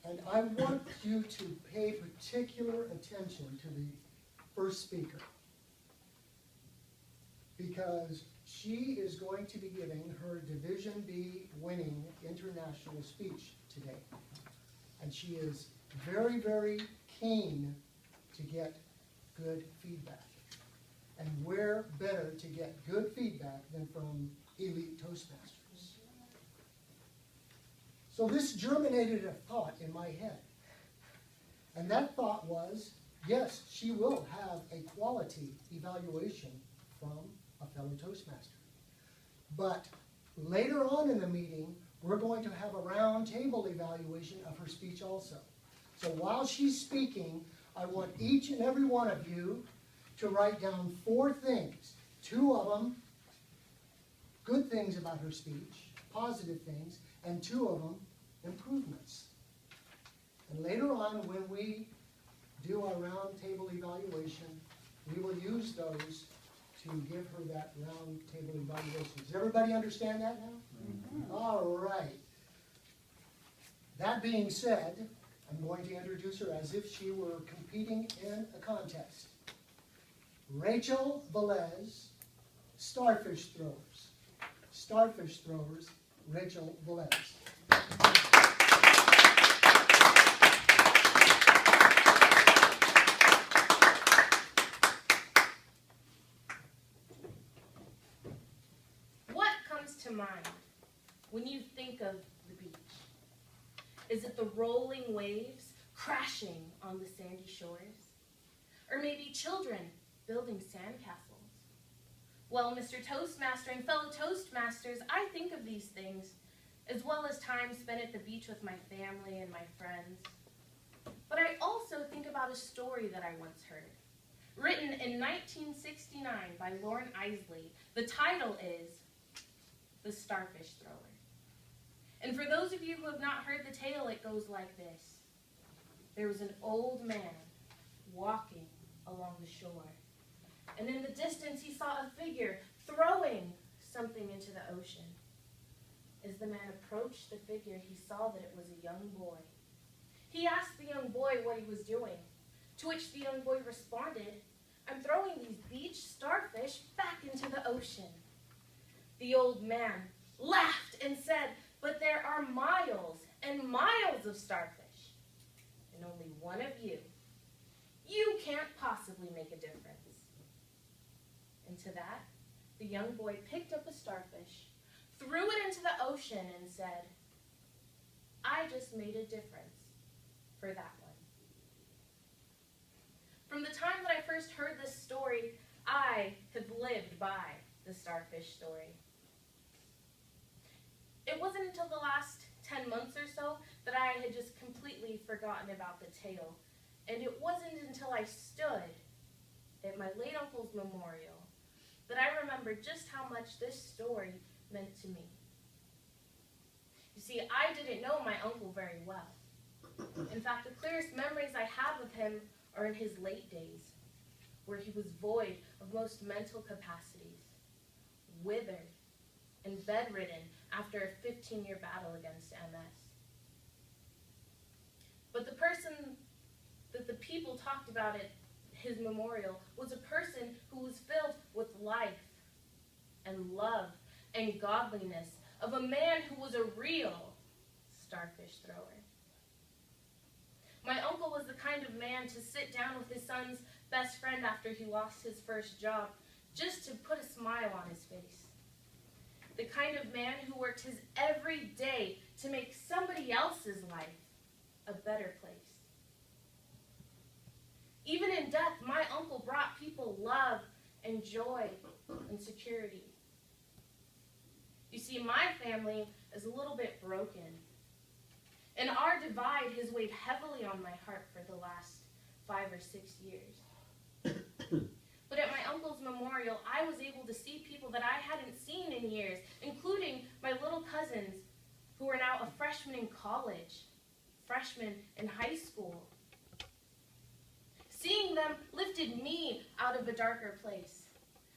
And I want you to pay particular attention to the first speaker, because she is going to be giving her Division B winning international speech today. And she is very, very keen to get good feedback. And where better to get good feedback than from elite Toastmasters? So this germinated a thought in my head. And that thought was, yes, she will have a quality evaluation from a fellow Toastmaster. But later on in the meeting, we're going to have a round table evaluation of her speech also. So while she's speaking, I want each and every one of you to write down 4 things. 2 of them, good things about her speech, positive things, and 2 of them, improvements. And later on, when we do our round table evaluation, we will use those to give her that round table evaluation. Does everybody understand that now? Mm-hmm. All right. That being said, I'm going to introduce her as if she were competing in a contest. Rachel Velez, Starfish Throwers. Starfish Throwers, Rachel Velez. What comes to mind when you think of the beach? Is it the rolling waves crashing on the sandy shores? Or maybe children building sandcastles? Well, Mr. Toastmaster and fellow Toastmasters, I think of these things, as well as time spent at the beach with my family and my friends. But I also think about a story that I once heard, written in 1969 by Lauren Isley. The title is The Starfish Thrower. And for those of you who have not heard the tale, it goes like this. There was an old man walking along the shore, and in the distance he saw a figure throwing something into the ocean. As the man approached the figure, he saw that it was a young boy. He asked the young boy what he was doing, to which the young boy responded, "I'm throwing these beach starfish back into the ocean." The old man laughed and said, "But there are miles and miles of starfish, and only one of you. You can't possibly make a difference." And to that, the young boy picked up a starfish, threw it into the ocean, and said, "I just made a difference for that one." From the time that I first heard this story, I have lived by the starfish story. It wasn't until the last 10 months or so that I had just completely forgotten about the tale. And it wasn't until I stood at my late uncle's memorial that I remembered just how much this story meant to me. You see, I didn't know my uncle very well. In fact, the clearest memories I have of him are in his late days, where he was void of most mental capacities, withered and bedridden after a 15-year battle against MS. But the person that the people talked about at his memorial was a person who was filled with life and love and godliness, of a man who was a real starfish thrower. My uncle was the kind of man to sit down with his son's best friend after he lost his first job, just to put a smile on his face. The kind of man who worked his every day to make somebody else's life a better place. Even in death, my uncle brought people love and joy and security. You see, my family is a little bit broken, and our divide has weighed heavily on my heart for the last 5 or 6 years. But at my uncle's memorial, I was able to see people that I hadn't seen in years, including my little cousins, who are now a freshman in college, freshman in high school. Seeing them lifted me out of a darker place.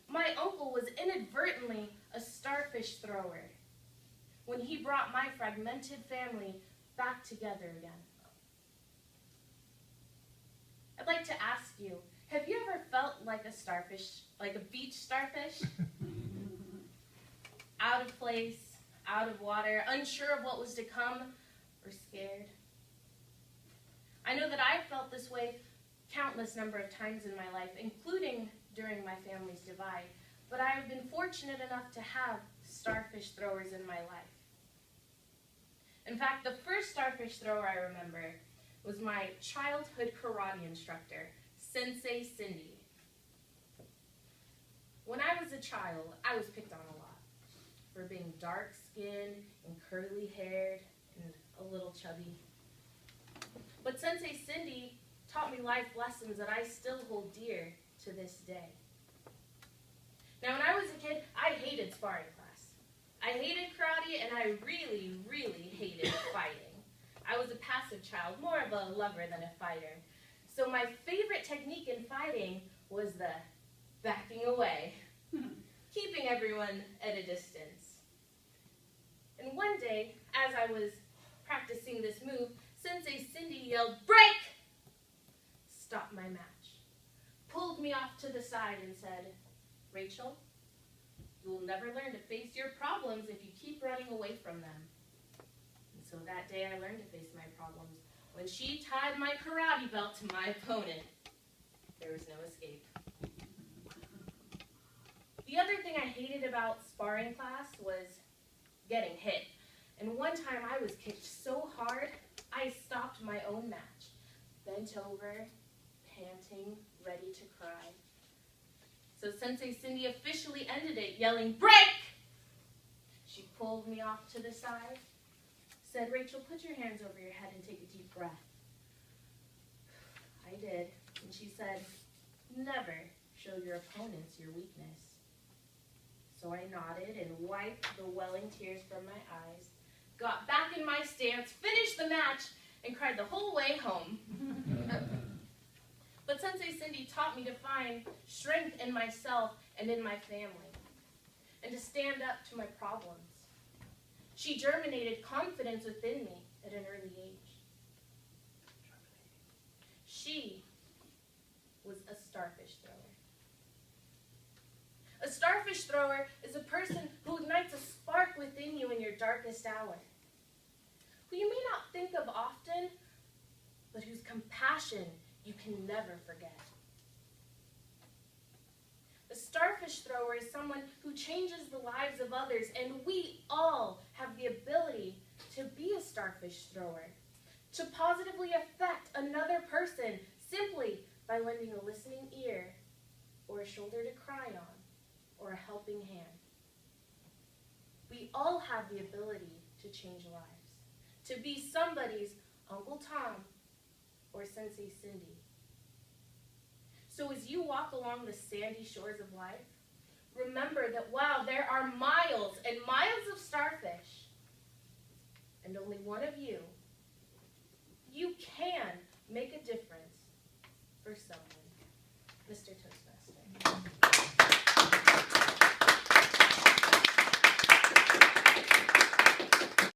My uncle was inadvertently a starfish thrower when he brought my fragmented family back together again. I'd like to ask you, have you ever felt like a starfish, like a beach starfish? Out of place, out of water, unsure of what was to come, or scared? I know that I've felt this way countless number of times in my life, including during my family's divide, but I have been fortunate enough to have starfish throwers in my life. In fact, the first starfish thrower I remember was my childhood karate instructor, Sensei Cindy. When I was a child, I was picked on a lot for being dark-skinned and curly-haired and a little chubby. But Sensei Cindy taught me life lessons that I still hold dear to this day. Now, when I was a kid, I hated sparring class. I hated karate, and I really, really hated fighting. I was a passive child, more of a lover than a fighter. So my favorite technique in fighting was the backing away, keeping everyone at a distance. And one day, as I was practicing this move, Sensei Cindy yelled, "Break!" Stopped my match, pulled me off to the side and said, "Rachel, you will never learn to face your problems if you keep running away from them." And so that day I learned to face my problems. When she tied my karate belt to my opponent, there was no escape. The other thing I hated about sparring class was getting hit. And one time I was kicked so hard, I stopped my own match, bent over, panting, ready to cry. So Sensei Cindy officially ended it, yelling, "Break!" She pulled me off to the side, said, "Rachel, put your hands over your head and take a deep breath." I did, and she said, "Never show your opponents your weakness." So I nodded and wiped the welling tears from my eyes, got back in my stance, finished the match, and cried the whole way home. But Sensei Cindy taught me to find strength in myself and in my family, and to stand up to my problems. She germinated confidence within me at an early age. She was a starfish thrower. A starfish thrower is a person who ignites a spark within you in your darkest hour, who you may not think of often, but whose compassion you can never forget. A starfish thrower is someone who changes the lives of others, and we all have the ability to be a starfish thrower, to positively affect another person simply by lending a listening ear, or a shoulder to cry on, or a helping hand. We all have the ability to change lives, to be somebody's Uncle Tom or Sensei Cindy. So as you walk along the sandy shores of life, remember that, wow, there are miles and miles of starfish, and only one of you can make a difference for someone. Mr.